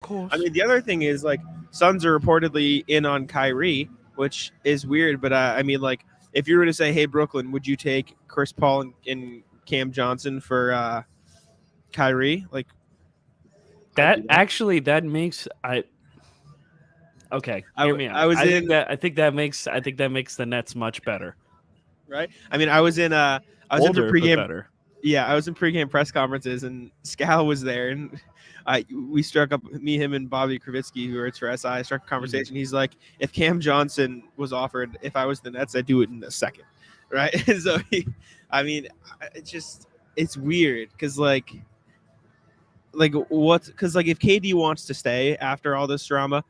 course. I mean, the other thing is like Suns are reportedly in on Kyrie, which is weird. But I mean, like if you were to say, "Hey, Brooklyn, would you take Chris Paul and Cam Johnson for Kyrie?" Like That actually that makes okay. Hear me out. I was in I think that makes the Nets much better. right. I mean, I was in for Older, but pregame. better. Yeah, I was in pregame press conferences, and Scal was there, and we struck up, me, him, and Bobby Kravitsky, who writes for SI, struck a conversation. He's like, if Cam Johnson was offered, if I was the Nets, I'd do it in a second, right? And so, it's weird because like what? Because like if KD wants to stay after all this drama,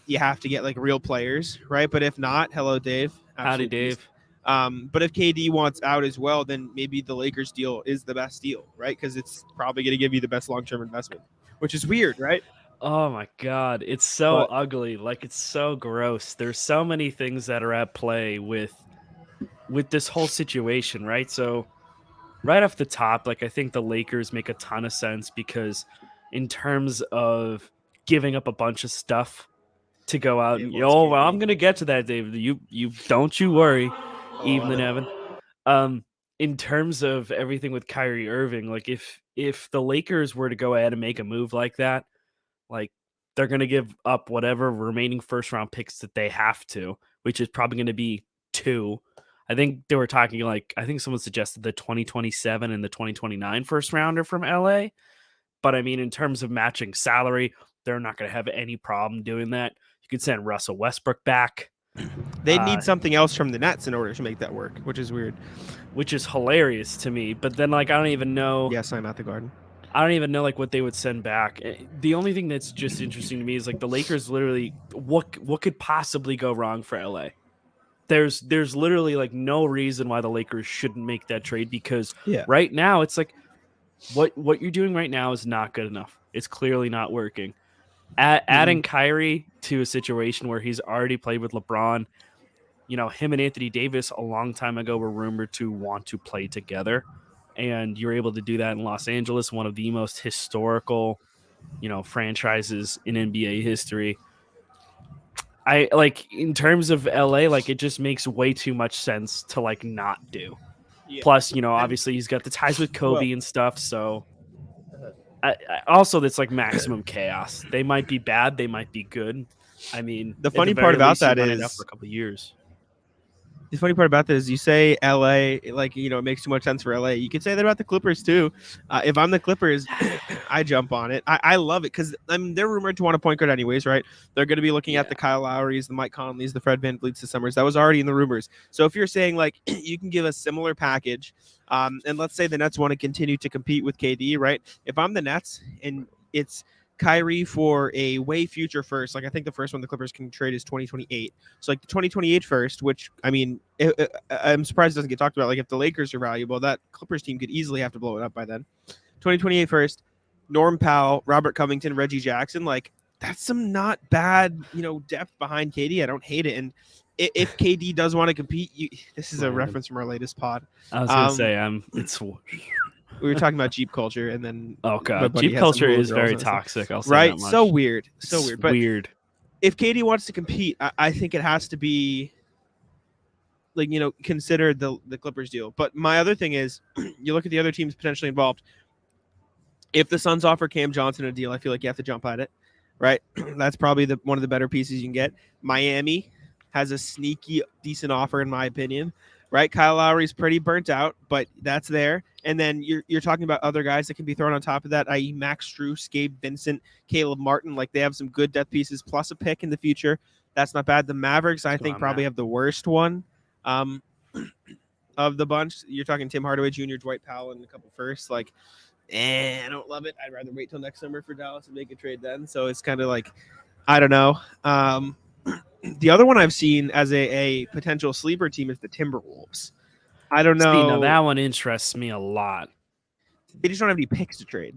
you have to get like real players, right? But if not, hello, Dave. Howdy, Dave. But if KD wants out as well, then maybe the Lakers deal is the best deal, right? Because it's probably going to give you the best long-term investment, which is weird, right? Oh my God, it's so ugly. Like it's so gross. There's so many things that are at play with this whole situation, right? So right off the top, like I think the Lakers make a ton of sense because in terms of giving up a bunch of stuff to go out and I'm gonna get to that, David. You don't you worry, Evelyn Evan. In terms of everything with Kyrie Irving, like if the Lakers were to go ahead and make a move like that, like they're gonna give up whatever remaining first round picks that they have to, which is probably gonna be 2. I think they were talking like I think someone suggested the 2027 and the 2029 first rounder from LA. But I mean, in terms of matching salary, they're not going to have any problem doing that. You could send Russell Westbrook back. They need something else from the Nets in order to make that work, which is weird. Which is hilarious to me. But then, like, I don't even know. Yes, I'm at the Garden. I don't even know, like, what they would send back. The only thing that's just interesting to me is, like, the Lakers literally, what could possibly go wrong for LA? There's literally, like, no reason why the Lakers shouldn't make that trade because right now it's like, what you're doing right now is not good enough. It's clearly not working. Adding Kyrie to a situation where he's already played with LeBron, him and Anthony Davis a long time ago were rumored to want to play together, and you're able to do that in Los Angeles, one of the most historical, franchises in NBA history. I like in terms of LA, like it just makes way too much sense to like not do. Yeah. Plus, obviously he's got the ties with Kobe and stuff. So also that's like maximum chaos. They might be bad. They might be good. I mean, the funny part about that is for a couple of years. The funny part about this is you say LA, like, it makes too much sense for LA. You could say that about the Clippers too. If I'm the Clippers, I jump on it. I love it because they're rumored to want a point guard anyways, right? They're going to be looking at the Kyle Lowrys, the Mike Conleys, the Fred VanVleets, the Summers. That was already in the rumors. So if you're saying like you can give a similar package, and let's say the Nets want to continue to compete with KD, right? If I'm the Nets and it's Kyrie for a way future first. Like I think the first one the Clippers can trade is 2028. So like the 2028 first, which I mean, I'm surprised it doesn't get talked about. Like if the Lakers are valuable, that Clippers team could easily have to blow it up by then. 2028 first, Norm Powell, Robert Covington, Reggie Jackson. Like that's some not bad, depth behind KD. I don't hate it. And if KD does want to compete, this is a reference from our latest pod. I was gonna say, it's. We were talking about Jeep culture, and then Jeep culture is very toxic. I'll say right, that much. So weird. But weird. If KD wants to compete, I think it has to be like consider the Clippers deal. But my other thing is, you look at the other teams potentially involved. If the Suns offer Cam Johnson a deal, I feel like you have to jump at it, right? That's probably one of the better pieces you can get. Miami has a sneaky decent offer, in my opinion. Right, Kyle Lowry's pretty burnt out, but that's there. And then you're talking about other guys that can be thrown on top of that, i.e. Max Strus, Gabe Vincent, Caleb Martin. Like they have some good depth pieces, plus a pick in the future. That's not bad. The Mavericks, I think, probably have the worst one of the bunch. You're talking Tim Hardaway Jr., Dwight Powell, and a couple firsts. Like, I don't love it. I'd rather wait till next summer for Dallas and make a trade then. So it's kind of like, I don't know. The other one I've seen as a potential sleeper team is the Timberwolves. I don't know. Now that one interests me a lot. They just don't have any picks to trade.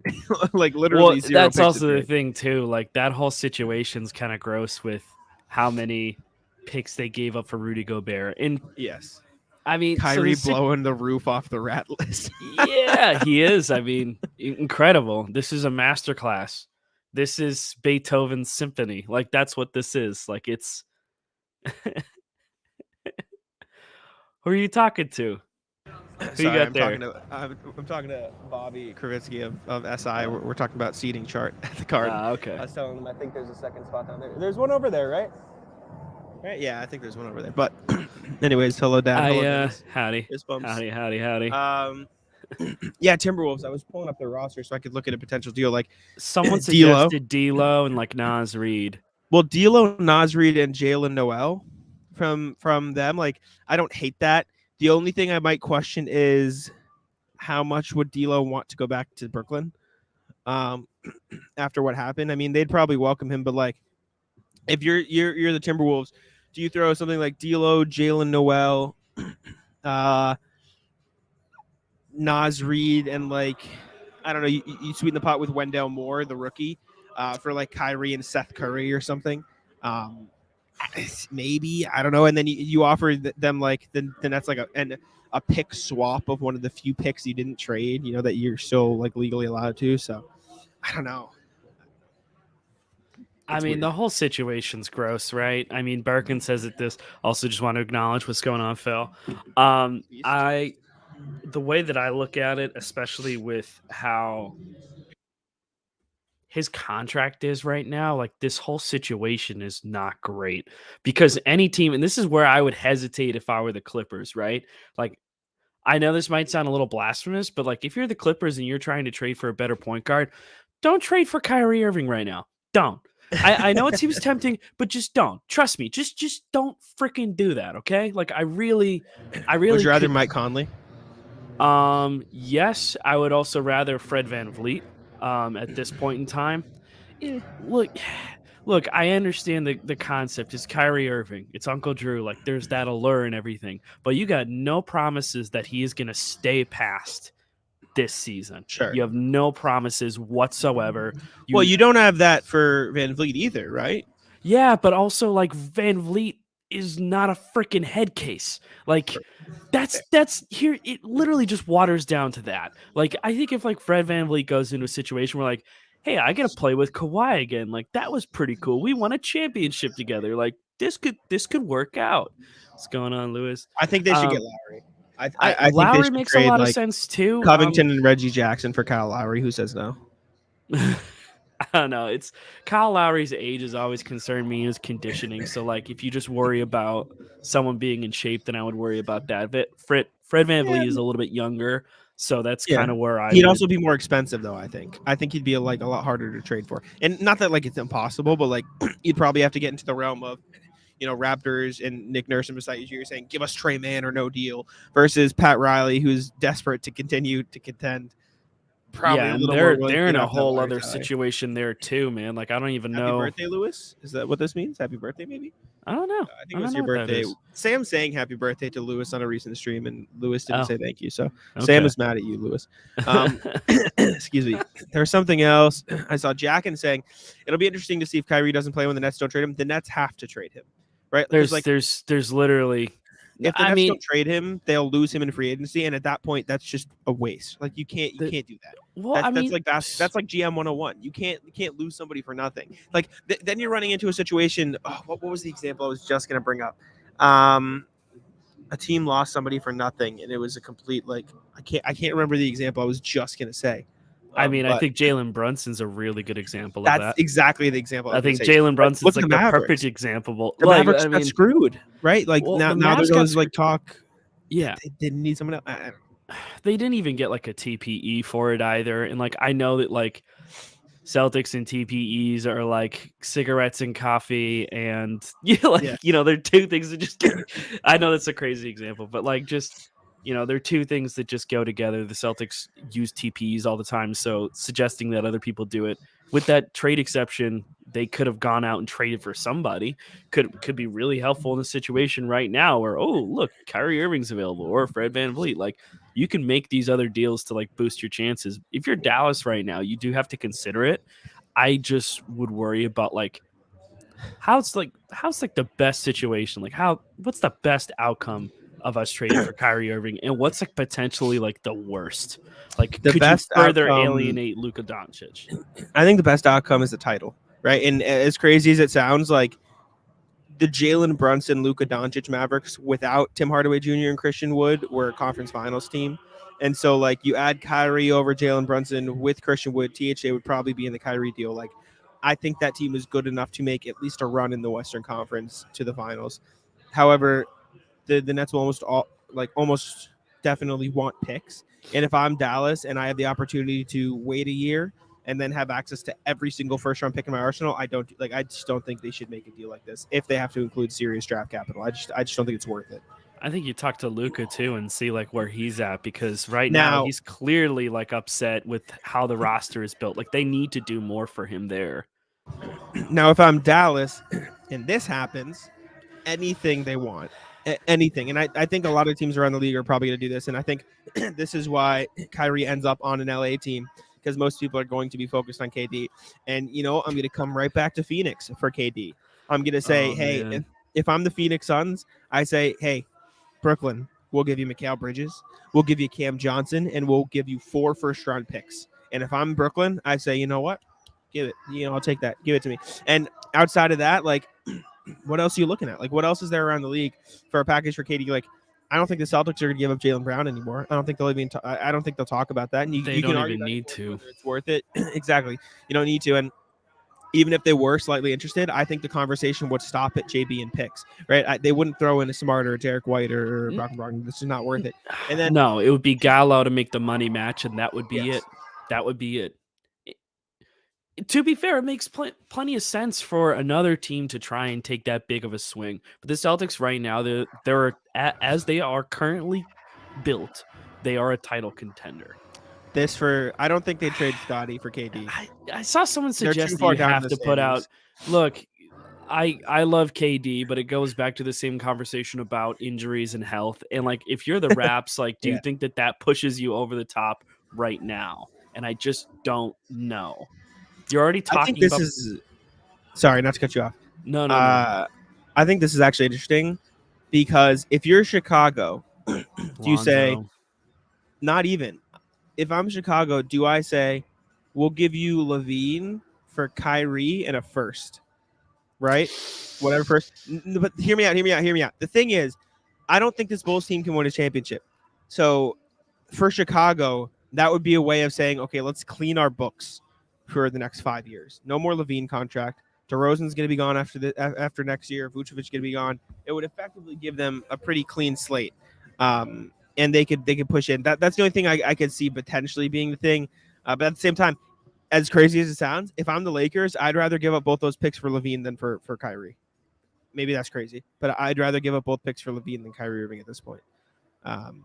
Like literally zero. That's also the thing too. Like that whole situation's kind of gross with how many picks they gave up for Rudy Gobert. And yes, I mean Kyrie blowing the roof off the rat list. Yeah, he is. I mean, incredible. This is a masterclass. This is Beethoven's symphony. Like that's what this is. Like it's who are you talking to? Who you Sorry, got there? I'm talking to Bobby Kravitsky of SI. We're talking about seating chart at the card. Okay. I was telling him I think there's a second spot down there. There's one over there, right? Right? Yeah, I think there's one over there. But anyways, hello Dad. Hello Dennis. Howdy. Fist bumps. Howdy. Yeah, Timberwolves. I was pulling up their roster so I could look at a potential deal like Someone D'Lo. suggested D'Lo and like Nas Reed. Well, D'Lo, Nas Reed, and Jalen Noel from them. Like, I don't hate that. The only thing I might question is how much would D'Lo want to go back to Brooklyn after what happened. I mean, they'd probably welcome him, but like, if you're the Timberwolves, do you throw something like D'Lo, Jalen Noel, Nas Reed, and like, I don't know, you sweeten the pot with Wendell Moore, the rookie, for like Kyrie and Seth Curry or something. Maybe, I don't know, and then you offer them like then that's like a pick swap of one of the few picks you didn't trade, you know, that you're still like legally allowed to. So I don't know. I mean, Weird. the whole situation's gross, right? I mean, Birkin says it this. Also, just want to acknowledge what's going on, Phil. The way that I look at it, especially with how his contract is right now, like this whole situation is not great because any team, and this is where I would hesitate if I were the Clippers, right? Like, I know this might sound a little blasphemous, but like if you're the Clippers and you're trying to trade for a better point guard, don't trade for Kyrie Irving right now. Don't. I know it seems tempting, but just don't. Trust me. Just don't freaking do that, okay? Like I really Would you rather Mike Conley? Yes, I would also rather Fred VanVleet at this point in time. Look, I understand the concept. It's Kyrie Irving. It's Uncle Drew. Like there's that allure and everything. But you got no promises that he is going to stay past this season. Sure. You have no promises whatsoever. You don't have that for VanVleet either, right? Yeah, but also like VanVleet is not a freaking head case. Like that's here. It literally just waters down to that. Like I think if like Fred VanVleet goes into a situation where like, hey, I get to play with Kawhi again. Like that was pretty cool. We won a championship together. Like this could work out. What's going on, Lewis? I think they should get Lowry. I think Lowry makes a lot of sense too. Covington and Reggie Jackson for Kyle Lowry. Who says no? I don't know. It's Kyle Lowry's age has always concerned me, his conditioning. So like if you just worry about someone being in shape, then I would worry about that. But Fred VanVleet is a little bit younger, so that's kind of where he'd also be more expensive though. I think he'd be a lot harder to trade for. And not that like it's impossible, but like you'd probably have to get into the realm of, you know, Raptors and Nick Nurse and besides you're saying give us Trey Mann or no deal versus Pat Riley, who's desperate to continue to contend. Probably they're in a whole other situation there too, man. Like I don't even know. Happy birthday, Lewis. Is that what this means? Happy birthday, maybe? I don't know. I think it was your birthday. Sam saying happy birthday to Lewis on a recent stream, and Lewis didn't say thank you. So okay. Sam is mad at you, Lewis. Excuse me. There's something else. I saw Jackin saying it'll be interesting to see if Kyrie doesn't play when the Nets don't trade him. The Nets have to trade him, right? There's literally. If the Nets don't trade him, they'll lose him in free agency, and at that point, that's just a waste. Like you can't do that. Well, that's like GM 101. You can't lose somebody for nothing. Like then you're running into a situation. Oh, what was the example I was just gonna bring up? A team lost somebody for nothing, and it was a complete like I can't remember the example I was just gonna say. I think Jalen Brunson's a really good example of that. That's exactly the example. I think Jalen Brunson's like the perfect example. The Mavericks got screwed, right? Like now there's always like talk. Yeah, they didn't need someone else. They didn't even get like a TPE for it either. And like I know that like Celtics and TPEs are like cigarettes and coffee, and you know, they're two things that just. I know that's a crazy example, but like just. You know, they're two things that just go together. The Celtics use TPs all the time, so suggesting that other people do it with that trade exception, they could have gone out and traded for somebody. Could be really helpful in a situation right now where, oh, look, Kyrie Irving's available or Fred VanVleet. Like you can make these other deals to like boost your chances. If you're Dallas right now, you do have to consider it. I just would worry about like how's the best situation? Like what's the best outcome of us trading for Kyrie Irving, and what's like potentially like the worst? Like, The could you best further outcome, alienate Luka Doncic? I think the best outcome is the title, right? And as crazy as it sounds, like the Jalen Brunson, Luka Doncic Mavericks without Tim Hardaway Jr. and Christian Wood were a conference finals team. And so, like, you add Kyrie over Jalen Brunson with Christian Wood, THA would probably be in the Kyrie deal. Like, I think that team is good enough to make at least a run in the Western Conference to the finals. However, the Nets will almost definitely want picks. And if I'm Dallas and I have the opportunity to wait a year and then have access to every single first round pick in my arsenal, I just don't think they should make a deal like this if they have to include serious draft capital. I just don't think it's worth it. I think you talk to Luka too and see like where he's at, because right now Now, he's clearly like upset with how the roster is built. Like, they need to do more for him there. now if I'm Dallas and this happens, anything they want, anything. And I think a lot of teams around the league are probably going to do this. And I think this is why Kyrie ends up on an LA team, because most people are going to be focused on KD. And, I'm going to come right back to Phoenix for KD. I'm going to say, Oh hey, man. if I'm the Phoenix Suns, I say, hey, Brooklyn, we'll give you Mikal Bridges, we'll give you Cam Johnson, and we'll give you 4 first-round picks. And if I'm Brooklyn, I say, you know what? Give it. I'll take that. Give it to me. And outside of that, like, what else are you looking at? Like, what else is there around the league for a package for KD? Like, I don't think the Celtics are going to give up Jaylen Brown anymore. I don't think they'll even. I don't think they'll talk about that. And They you can don't argue even back and need forth to. whether it's worth it. Exactly. You don't need to. And even if they were slightly interested, I think the conversation would stop at JB and picks. Right? They wouldn't throw in a Smart or Derek White or Brock Brogdon. This is not worth it. And then No, it would be Gallo to make the money match, and that would be yes, it. That would be it. To be fair, it makes plenty of sense for another team to try and take that big of a swing. But the Celtics right now, as they are currently built, they are a title contender. I don't think they trade Scotty for KD. I saw someone They're suggest too that far you down in have the to put out. standings. Look, I love KD, but it goes back to the same conversation about injuries and health. And like, if you're the Raps, like, do you Yeah. think that pushes you over the top right now? And I just don't know. You're already I think talking this about. is. Sorry, not to cut you off. No, no, no. Uh, I think this is actually interesting because if you're Chicago, do you say Lonzo. not even? If I'm Chicago, do I say we'll give you Levine for Kyrie and a first, right? Whatever first. But hear me out. Hear me out. Hear me out. The thing is, I don't think this Bulls team can win a championship. So for Chicago, that would be a way of saying, okay, let's clean our books for the next 5 years. No more Levine contract. DeRozan's going to be gone after next year. Vucevic's going to be gone. It would effectively give them a pretty clean slate, and they could push in. That's the only thing I could see potentially being the thing. But at the same time, as crazy as it sounds, if I'm the Lakers, I'd rather give up both those picks for Levine than for Kyrie. Maybe that's crazy, but I'd rather give up both picks for Levine than Kyrie Irving at this point. Um,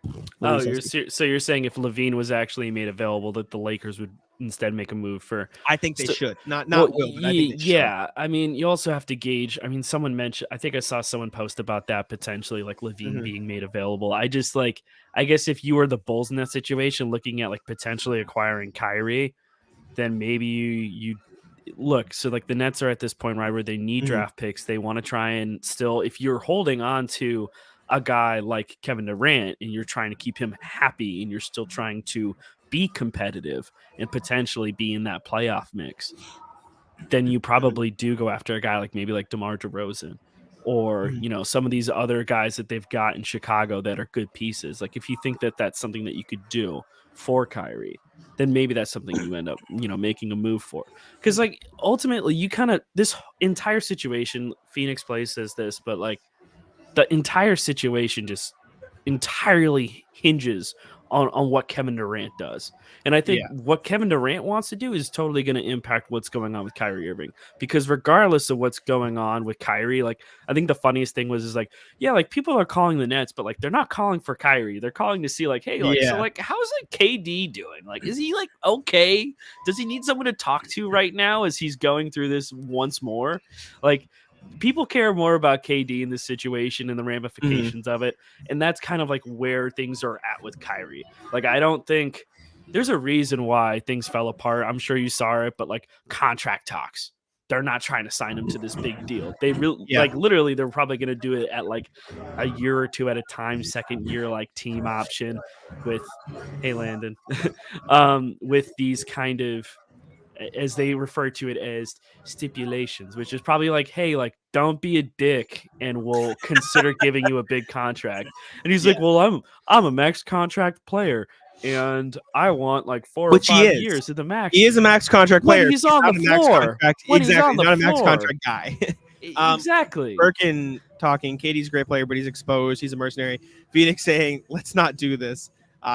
what do Oh, you say, you're Steve? so you're saying if Levine was actually made available, that the Lakers would instead make a move for. I think they So, should. Not well, will, but I think they should. yeah. I mean, you also have to gauge. I mean, someone mentioned. I think I saw someone post about that potentially, like Levine Mhm. being made available. I just like. I guess if you were the Bulls in that situation, looking at like potentially acquiring Kyrie, then maybe you look. So like the Nets are at this point, right, where they need Mhm. draft picks. They want to try and still, if you're holding on to a guy like Kevin Durant and you're trying to keep him happy and you're still trying to be competitive and potentially be in that playoff mix, then you Mhm. probably do go after a guy like maybe like DeMar DeRozan or, Mhm. some of these other guys that they've got in Chicago that are good pieces. Like if you think that that's something that you could do for Kyrie, then maybe that's something you end up, making a move for. Cuz like ultimately you kind of this entire situation, Phoenix Place says this, but like the entire situation just entirely hinges on what Kevin Durant does. And I think Yeah. what Kevin Durant wants to do is totally going to impact what's going on with Kyrie Irving. Because regardless of what's going on with Kyrie, like I think the funniest thing was is like, yeah, like people are calling the Nets, but like they're not calling for Kyrie. They're calling to see like, hey, like so Yeah. like how's like KD doing? Like, is he like okay? Does he need someone to talk to right now as he's going through this once more? Like people care more about KD in this situation and the Mhm. ramifications of it. And that's kind of like where things are at with Kyrie. Like, I don't think there's a reason why things fell apart. I'm sure you saw it, but like contract talks. they're not trying to sign him to this big deal. They Yeah. literally they're probably going to do it at like a year or two at a time, second year like team option with hey Landon with these kind of as they refer to it as stipulations, which is probably like, hey, like don't be a dick and we'll consider giving you a big contract. And he's Yeah. like, well, I'm a max contract player and I want like 4 or Which he 5 is. years at the max. He is a max contract When player. he's on the not a max floor. contract. When he's Exactly. on the Not a max floor. contract guy. Exactly. Birkin talking. Katie's a great player, but he's exposed. He's a mercenary. Phoenix saying, let's not do this.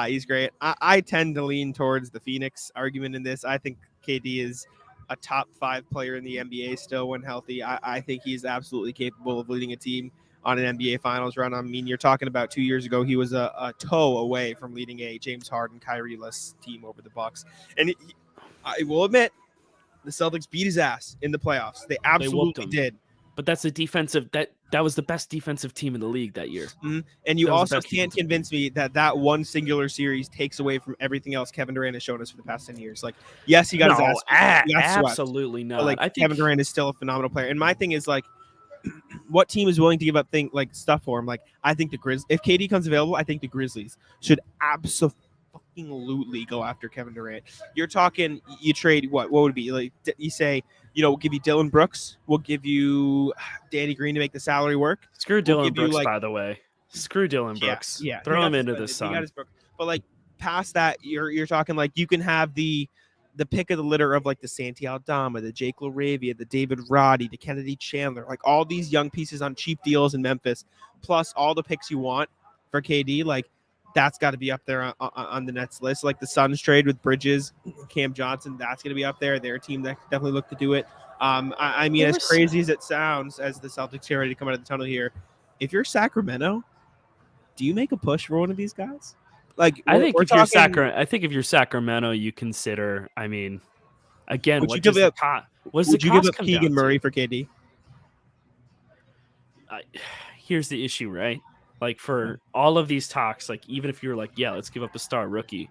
He's great. I tend to lean towards the Phoenix argument in this. I think KD is a top 5 player in the NBA still when healthy. I think he's absolutely capable of leading a team on an NBA Finals run. I mean, you're talking about 2 years ago, he was a toe away from leading a James Harden, Kyrie-less team over the Bucks. And I will admit, the Celtics beat his ass in the playoffs. They absolutely did. But that's the defensive that was the best defensive team in the league that year. Mm-hmm. And you also can't convince me that one singular series takes away from everything else Kevin Durant has shown us for the past 10 years. Like, yes, he got his ass. Absolutely not. But like, I think Kevin Durant is still a phenomenal player. And my thing is like, what team is willing to give up stuff for him? Like, I think the Grizz. If KD comes available, I think the Grizzlies should absolutely go after Kevin Durant. You're talking, you trade what would it be? Like, you say, we'll give you Dylan Brooks. We'll give you Danny Green to make the salary work. Screw Dylan Brooks, by the way. Screw Dylan Brooks. Yeah. Throw him into the sun. But like past that, you're talking like you can have the pick of the litter of like the Santi Aldama, the Jake LaRavia, the David Roddy, the Kennedy Chandler, like all these young pieces on cheap deals in Memphis, plus all the picks you want for KD. Like, that's got to be up there on the Nets list. Like the Suns trade with Bridges, Cam Johnson, that's going to be up there. They're a team that definitely look to do it. I mean, as crazy as it sounds, as the Celtics get ready to come out of the tunnel here, if you're Sacramento, do you make a push for one of these guys? Like, I think if you're Sacramento, you consider. I mean, again, would you give up Keegan Murray for KD? Here's the issue, right? Like for all of these talks, like even if you're like, yeah, let's give up a star rookie,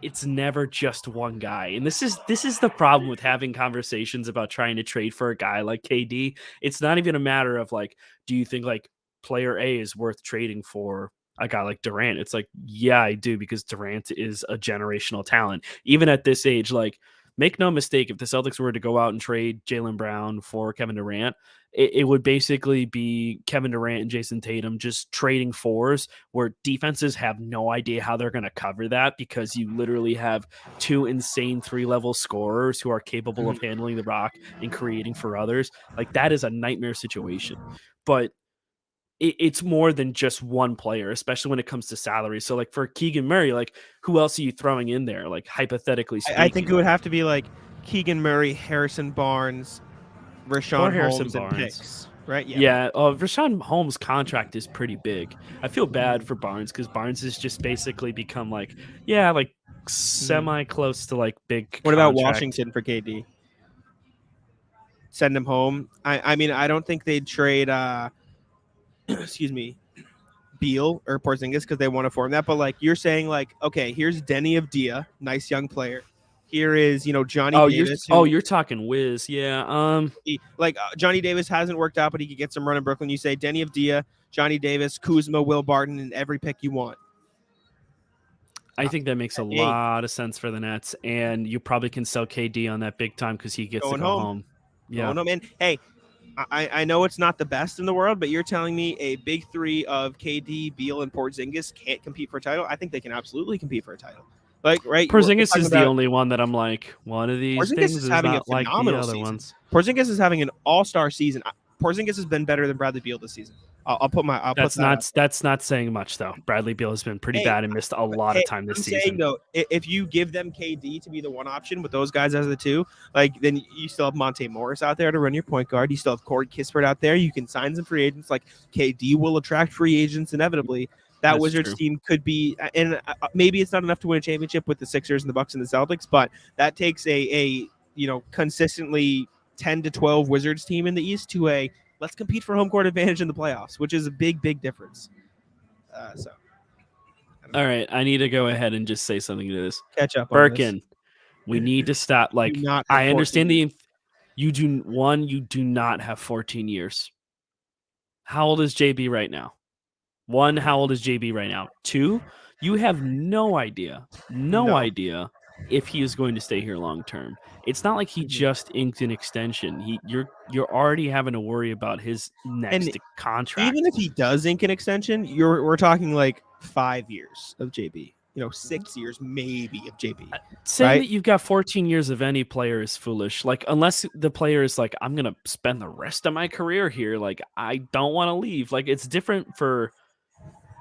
it's never just one guy. And this is the problem with having conversations about trying to trade for a guy like KD. It's not even a matter of like, do you think like player A is worth trading for a guy like Durant? It's like, yeah, I do, because Durant is a generational talent. Even at this age, like, make no mistake, if the Celtics were to go out and trade Jaylen Brown for Kevin Durant, it would basically be Kevin Durant and Jayson Tatum just trading fours where defenses have no idea how they're going to cover that, because you literally have 2 insane 3-level scorers who are capable of handling the rock and creating for others. Like, that is a nightmare situation. But it's more than just one player, especially when it comes to salary. So like for Keegan Murray, like who else are you throwing in there? Like hypothetically speaking, I think it would have to be like Keegan Murray, Harrison Barnes, Rashawn Holmes, and picks, right? Yeah. Rashawn Holmes' contract is pretty big. I feel bad for Barnes because Barnes has just basically become like semi close to like big. What about Washington for KD? Send him home. I mean, I don't think they'd trade. Excuse me, Beal or Porzingis because they want to form that. But like you're saying, like, okay, here's Denny Avdia, nice young player. Here is Johnny Davis. You're talking Wiz, yeah. Johnny Davis hasn't worked out, but he could get some run in Brooklyn. You say Denny Avdia, Johnny Davis, Kuzma, Will Barton, and every pick you want. I think that makes a lot of sense for the Nets, and you probably can sell KD on that big time because he gets to go home. Yeah, no, man. Hey. I know it's not the best in the world, but you're telling me a big three of KD, Beal, and Porzingis can't compete for a title? I think they can absolutely compete for a title. Like, right? Porzingis is the only one that I'm like, one of these things is having not a phenomenal like the other season. ones. Porzingis is having an all-star season. Porzingis has been better than Bradley Beal this season. That's not saying much though. Bradley Beal has been pretty bad and missed a lot of time this season. Saying though, if you give them KD to be the one option with those guys as the two, like then you still have Monte Morris out there to run your point guard. You still have Corey Kispert out there. You can sign some free agents. Like KD will attract free agents inevitably. That Wizards team could be, and maybe it's not enough to win a championship with the Sixers and the Bucks and the Celtics, but that takes a consistently 10 to 12 Wizards team in the East to a let's compete for home court advantage in the playoffs, which is a big difference. All right, I need to go ahead and just say something to this. Catch up, Birkin. We need to stop. Like, I understand You do not have 14 years. How old is JB right now? One, how old is JB right now? Two, you have no No. idea if he is going to stay here long term. It's not like he Mhm. just inked an extension. You're already having to worry about his And next even contract. if he does ink an extension, we're talking like 5 years of JB. 6 years maybe of JB, Saying right? that you've got 14 years of any player is foolish. Like, unless the player is like, I'm gonna spend the rest of my career here. Like, I don't want to leave. Like, it's different for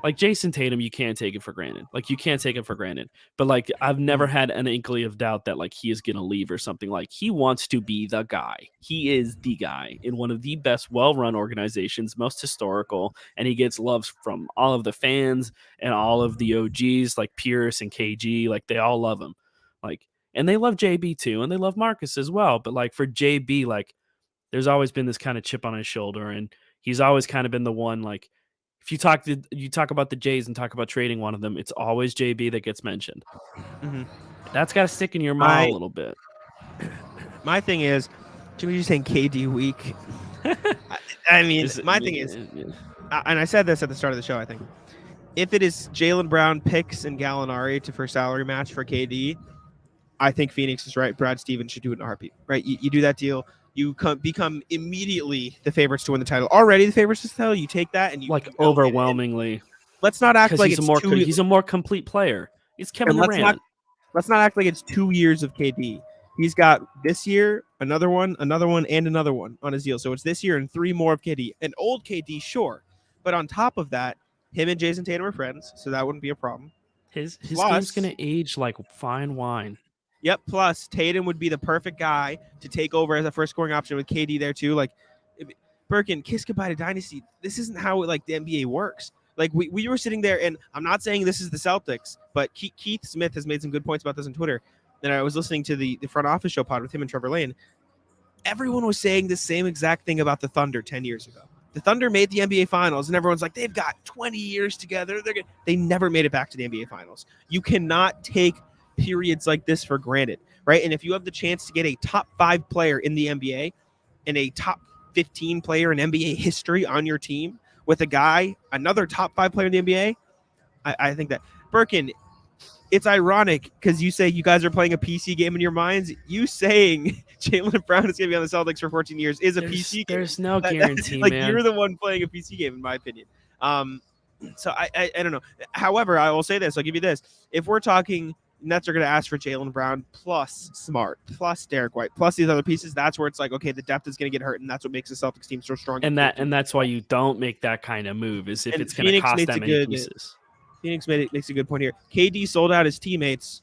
like Jayson Tatum, you can't take it for granted. Like you can't take it for granted. But like I've never Mhm. had an inkling of doubt that like he is gonna leave or something. Like he wants to be the guy. He is the guy in one of the best well-run organizations, most historical, and he gets love from all of the fans and all of the OGs like Pierce and KG. Like they all love him. Like and they love JB too, and they love Marcus as well. But like for JB, like there's always been this kind of chip on his shoulder, and he's always kind of been the one like if you talk about the Jays and talk about trading one of them, it's always JB that gets mentioned. Mhm. That's got to stick in your mind a My little bit. my thing is, Jimmy, you saying KD weak? I, I mean, Is it, my thing is, and I said this at the start of the show. I think if it is Jaylen Brown picks and Gallinari to for salary match for KD, I think Phoenix is right. Brad Stevens should do it in a heartbeat, right? You do that deal, you become immediately the favorites to win the title. Already the favorites to the title. You take that and like you elevate it. And overwhelmingly let's not act because like it's two. he's a more complete player. He's Kevin And Durant. let's not act like it's 2 years of KD. He's got this year, another one, and another one on his deal. So it's this year and 3 more of KD. An old KD, sure, but on top of that, him and Jayson Tatum are friends, so that wouldn't be a problem. His game's Plus, gonna age like fine wine. yep. Plus, Tatum would be the perfect guy to take over as a first scoring option with KD there too. Like, Birkin, kiss goodbye to dynasty. This isn't how like the NBA works. Like we were sitting there, and I'm not saying this is the Celtics, but Keith Smith has made some good points about this on Twitter. And I was listening to the front office show pod with him and Trevor Lane. Everyone was saying the same exact thing about the Thunder 10 years ago. The Thunder made the NBA Finals, and everyone's like, they've got 20 years together. They never made it back to the NBA Finals. You cannot take periods like this for granted, right? And if you have the chance to get a top 5 player in the NBA and a top 15 player in NBA history on your team with another top 5 player in the NBA, I think that Birkin, it's ironic because you say you guys are playing a PC game in your minds. You saying Jaylen Brown is going to be on the Celtics for 14 years is a PC game. There's no guarantee, like man. you're the one playing a PC game, in my opinion. So I don't know. However, I will say this. I'll give you this. If we're talking Nets are going to ask for Jaylen Brown plus Smart plus Derek White plus these other pieces, that's where it's like, okay, the depth is going to get hurt, and that's what makes the Celtics team so strong. And that's why you don't make that kind of move, is if And it's going to cost that many pieces. Phoenix makes a good point here. KD sold out his teammates.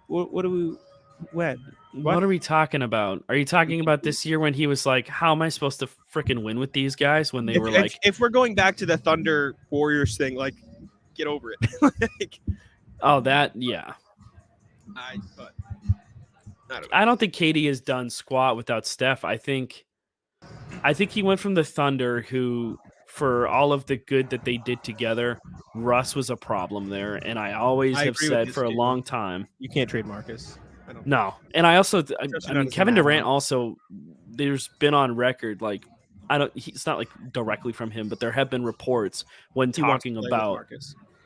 What do we? When? What are we talking about? Are you talking about this year when he was like, how am I supposed to freaking win with these guys? When they were like, if we're going back to the Thunder Warriors thing, like, get over it. Like, oh, that, yeah. I don't think KD has done squat without Steph. I think he went from the Thunder, who, for all of the good that they did together, Russ was a problem there. And I always have said for a long time, you can't trade Marcus. No. And I also, I mean, Kevin Durant also, there's been on record, like, it's not like directly from him, but there have been reports when talking about,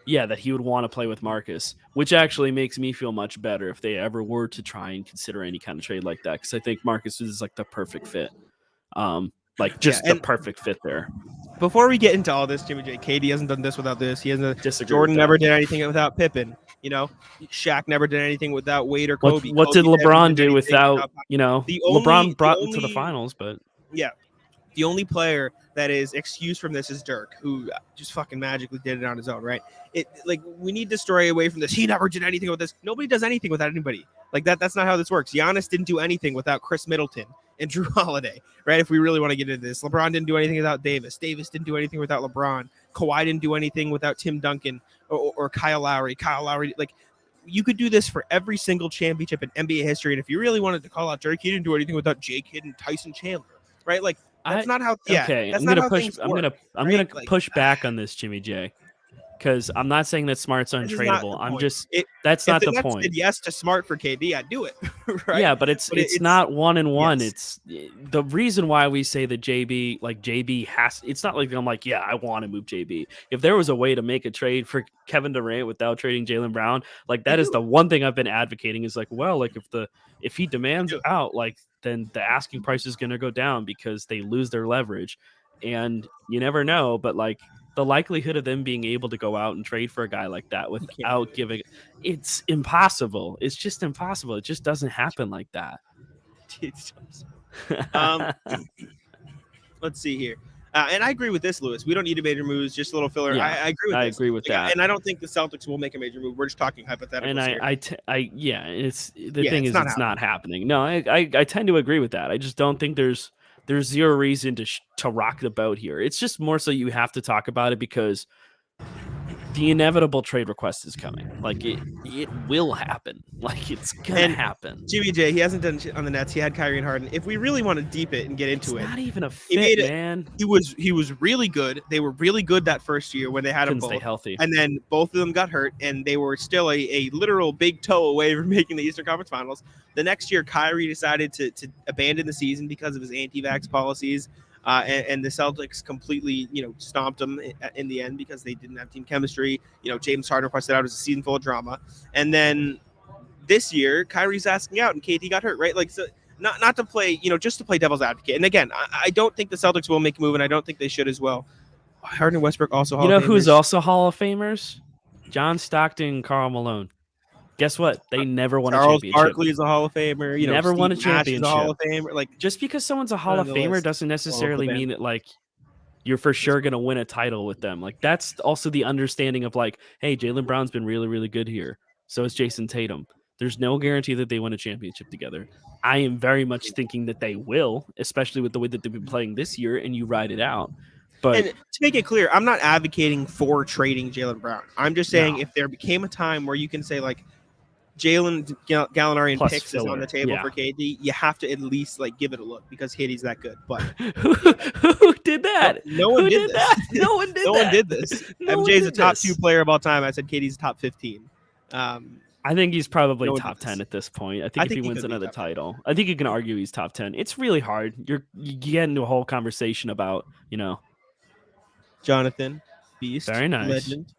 that he would want to play with Marcus, which actually makes me feel much better if they ever were to try and consider any kind of trade like that. Cause I think Marcus is like the perfect fit. The perfect fit there. Before we get into all this, Jimmy J, KD hasn't done this without this. He hasn't. Jordan never did anything without Pippen. Shaq never did anything without Wade or Kobe. What did LeBron do without LeBron brought them to the finals, but yeah, the only player that is excused from this is Dirk, who just fucking magically did it on his own, right? We need to stray away from this. He never did anything with this. Nobody does anything without anybody. Like that. That's not how this works. Giannis didn't do anything without Chris Middleton and Drew Holiday, right? If we really want to get into this, LeBron didn't do anything without Davis. Davis didn't do anything without LeBron. Kawhi didn't do anything without Tim Duncan or Kyle Lowry. You could do this for every single championship in NBA history. And if you really wanted to call out Dirk, he didn't do anything without Jay Kidd and Tyson Chandler, right? That's not how. Yeah, okay, that's I'm gonna push. I'm gonna push back on this, Jimmy J. because I'm not saying that Smart's This is not untradeable. the I'm point. just that's If not the the Nets point. said yes to Smart for KD, I'd do it, right? Yeah, but it's But it's not 1-1. yes. It's the reason why we say that JB has. It's not like I'm like, yeah, I want to move JB. If there was a way to make a trade for Kevin Durant without trading Jaylen Brown, like You that is do the it. one thing I've been advocating. Is like, well, like if he You demands do it. out, like then the asking price is going to go down because they lose their leverage, and you never know. But like the likelihood of them being able to go out and trade for a guy like that You can't do without it. giving it's impossible. It's just impossible. It just doesn't happen like that. It's just- um, let's see here. And I agree with this, Lewis. We don't need a major moves, just a little filler. Yeah, I agree with I this. agree with that. And I don't think the Celtics will make a major move. We're just talking hypotheticals And here. yeah, it's the Yeah, thing it's is, not it's not happening. No, I tend to agree with that. I just don't think there's zero reason to rock the boat here. It's just more so you have to talk about it because the inevitable trade request is coming. Like it will happen. Like it's gonna And happen. Jimmy J, he hasn't done shit on the Nets. He had Kyrie and Harden. If we really want to deep it and get It's into it, not even a he fit, made it. man. He was really good. They were really good that first year when they had them Couldn't stay both. healthy. And then both of them got hurt, and they were still a literal big toe away from making the Eastern Conference Finals. The next year, Kyrie decided to abandon the season because of his anti-vax policies, and the Celtics completely, stomped them in the end because they didn't have team chemistry. James Harden requested out as a season full of drama, and then this year, Kyrie's asking out, and KD got hurt, right? Like, so not to play, just to play devil's advocate. And again, I don't think the Celtics will make a move, and I don't think they should as well. Harden and Westbrook also Hall You know of who's Famers. also Hall of Famers? John Stockton and Karl Malone. Guess what? They never won a Charles championship. Barkley is a Hall of Famer. Never Steve won a Nash is a Hall championship. of Famer. Like, Just because someone's a Hall on of the Famer list. doesn't All necessarily the mean that like you're for sure going to win a title with them. Like that's also the understanding of like, hey, Jaylen Brown's been really, really good here. So is Jayson Tatum. There's no guarantee that they win a championship together. I am very much thinking that they will, especially with the way that they've been playing this year, and you ride it out. But And to make it clear, I'm not advocating for trading Jaylen Brown. I'm just saying No. if there became a time where you can say like Jalen Gallinari and Plus picks is on filler, the table yeah. for KD, you have to at least like give it a look because KD's that good. But who did that? no one Who did this. that? No one did no that. one did this. No one MJ's did a top this. 2 player of all time. I said KD's top 15. I think he's probably No one top did 10 this. at this point. I I think if think he he wins could be another top 10. title, I think you can argue he's top 10. It's really hard. You get into a whole conversation about, Jonathan, beast, very nice. legend.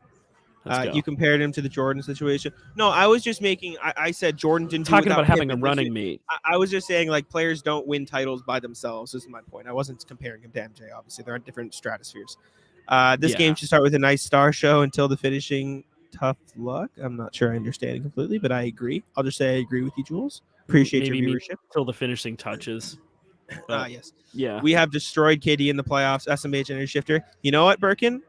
Let's go. You compared him to the Jordan situation. No, I was just making. I said Jordan didn't Talking do about without having a Pippen. running mate. I was just saying like players don't win titles by themselves. This is my point. I wasn't comparing him to MJ. Obviously, they're on different stratospheres. This Yeah. game should start with a nice star show until the finishing. Tough luck. I'm not sure I understand it completely, but I agree. I'll just say I agree with you, Jules. Appreciate Maybe your viewership. till the finishing touches. But, Yes. yeah. We have destroyed KD in the playoffs. SMH Energy Shifter. You know what, Birkin?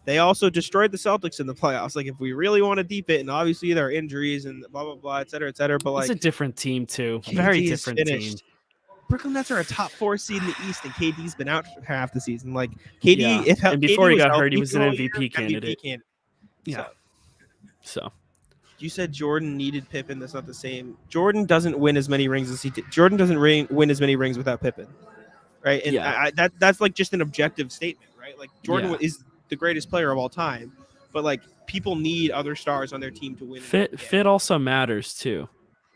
They also destroyed the Celtics in the playoffs. Like, if we really want to deep it, and obviously there are injuries and blah, blah, blah, et cetera, but like. It's a different team, too. KD Very is different finished. team. Brooklyn Nets are a top 4 seed in the East, and KD's been out for half the season. Like, KD, Yeah. And before KD he got healthy hurt, he was the an whole MVP year, candidate. Yeah. So. You said Jordan needed Pippen. That's not the same. Jordan doesn't win as many rings as he did. Jordan doesn't win as many rings without Pippen, right? And Yeah. that's like just an objective statement, right? Like Jordan Yeah. is the greatest player of all time, but like people need other stars on their team to win. Fit also matters too.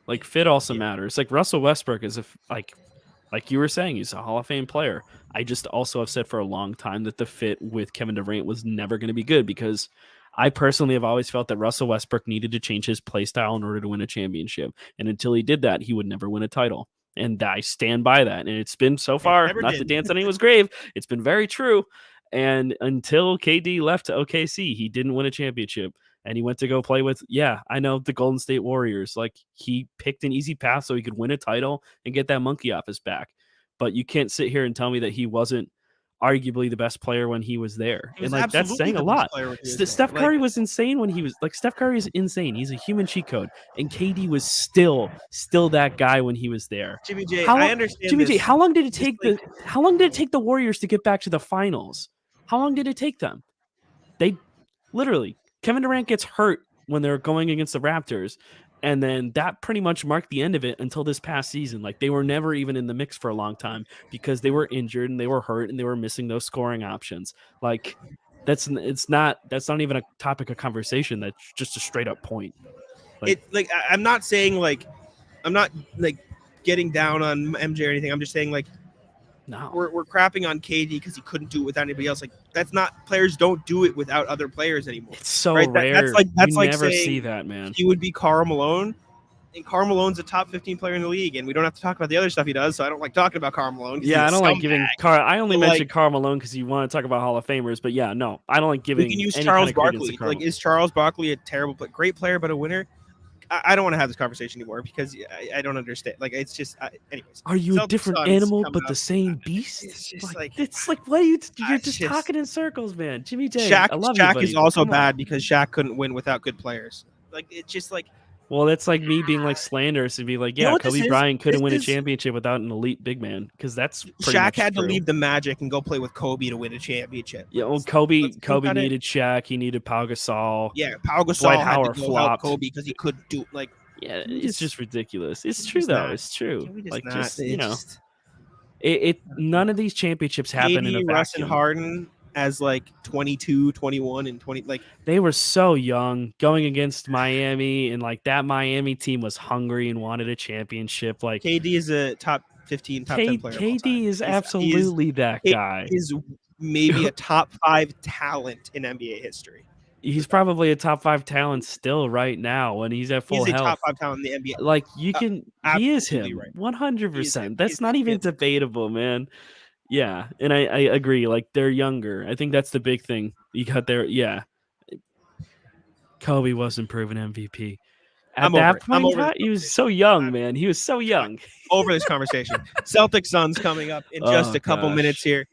Like fit also matters. Like Russell Westbrook is like you were saying, he's a Hall of Fame player. I just also have said for a long time that the fit with Kevin Durant was never going to be good because I personally have always felt that Russell Westbrook needed to change his play style in order to win a championship. And until he did that, he would never win a title. And I stand by that. And it's been so far, not to dance on anyone's grave, it's been very true. And until KD left to OKC, he didn't win a championship. And he went to go play with, I know, the Golden State Warriors. Like he picked an easy path so he could win a title and get that monkey off his back. But you can't sit here and tell me that he wasn't arguably the best player when he was there. And like that's saying a lot. Steph Curry was insane when he was like Steph Curry is insane. He's a human cheat code. And KD was still that guy when he was there. Jimmy J, I understand. Jimmy J, how long did it take the Warriors to get back to the finals? How long did it take them? They literally Kevin Durant gets hurt when they're going against the Raptors. And then that pretty much marked the end of it until this past season. Like they were never even in the mix for a long time because they were injured and they were hurt and they were missing those scoring options. Like That's not even a topic of conversation. That's just a straight up point. I'm not saying like I'm not like getting down on MJ or anything. I'm just saying like No, we're crapping on KD because he couldn't do it without anybody else. Like that's not players don't do it without other players anymore. it's so right? rare. That's you like never saying see that, man. he would be Karl Malone. And Karl Malone's a top 15 player in the league, and we don't have to talk about the other stuff he does. So I don't like talking about Karl Malone. Yeah, I don't like giving I only But, mentioned Karl Malone because you want to talk about Hall of Famers, but yeah, no, I don't like giving. We can use any Charles kind of credence Barkley. to Karl. Like, is Charles Barkley a terrible, great player, but a winner? I don't want to have this conversation anymore because I don't understand. Like, it's just, anyways. Are you a Celtics different Suns animal coming but up. the same beast? It's just it's like what are you're just just- talking in circles, man. Jimmy J, Shaq, I love you, Shaq buddy, is but also come on. bad because Shaq couldn't win without good players. Like, it's just like, Well, that's like me being like slanderous and be like, You know yeah, what Kobe this is? Bryant couldn't win a This is- championship without an elite big man because that's pretty Shaq much had to true. leave the Magic and go play with Kobe to win a championship. Yeah, well, Let's Kobe think about it. needed Shaq. He needed Pau Gasol. Yeah, Pau Gasol Dwight had Howard to go help flopped. Kobe because he couldn't do like. Yeah, we it's just- just ridiculous. It's we true just though. not- It's true. Can we just Like not? just It's you know, just- it none of these championships happen in a KD, Russ, and vacuum. Harden as like 22, 21, and 20. Like They were so young going against Miami, and like that Miami team was hungry and wanted a championship. Like KD is a top 15, top 10 player. of all time. KD is He's- absolutely that he guy. is maybe a top 5 talent in NBA history. He's probably a top 5 talent still right now when he's at full He's a health. top 5 talent in the NBA. Like you can, he is absolutely him, right. 100%. That's He's not even him. debatable, man. Yeah, and I agree. Like they're younger. I think that's the big thing. You got there. Yeah, Kobe wasn't proven MVP at I'm over that it. I'm point. over this He was so young, man. He was so young. Over this conversation. Celtics Suns coming up in just Oh, a couple gosh. minutes here.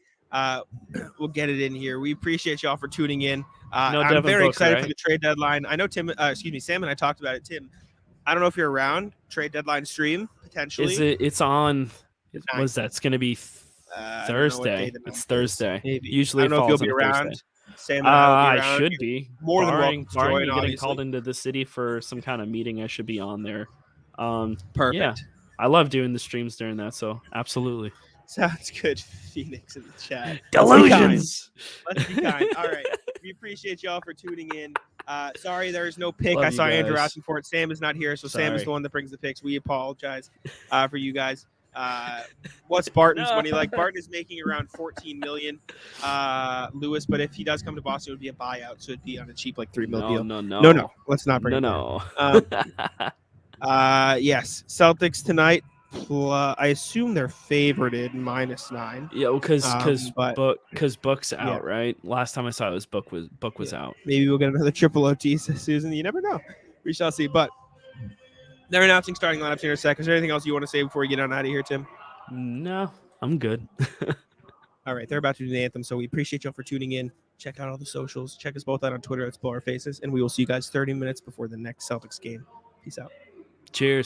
We'll get it in here. We appreciate y'all for tuning in. No I'm Devin very Booker, excited right? for the trade deadline. I know Sam and I talked about it. Tim, I don't know if you're around. Trade deadline stream potentially. Is it? It's on. Ninth. Was that? It's gonna be I don't know what Thursday. day the ninth It's is. Thursday. Maybe. Usually I it don't know if you'll falls be on a around. Thursday. Sam and I will be I around. should You're be. more than barring, welcome to barring join, me getting obviously. called into the city for some kind of meeting, I should be on there. Perfect. Yeah, I love doing the streams during that, so absolutely. Sounds good. Phoenix in the chat. Delusions. Let's be kind. All right. We appreciate y'all for tuning in. Sorry there's no pick. Love I you saw Andrew guys. asking for it. Sam is not here, so Sam is Sorry. the one that brings the picks. We apologize for you guys. What's Barton's money like? Barton is making around $14 million, Lewis. But if he does come to Boston, it would be a buyout, so it'd be on a cheap like $3 million deal. No. Let's not bring No. it down. Yes, Celtics tonight. I assume they're favorited -9. Yeah, because but- Book's out, right? Last time I saw it was Book was out. Maybe we'll get another triple OT this season. You never know. We shall see. But they're announcing starting lineups in a sec. Is there anything else you want to say before we get on out of here, Tim? No, I'm good. All right, they're about to do the anthem, so we appreciate y'all for tuning in. Check out all the socials. Check us both out on Twitter. It's Blow Our Faces, and we will see you guys 30 minutes before the next Celtics game. Peace out. Cheers.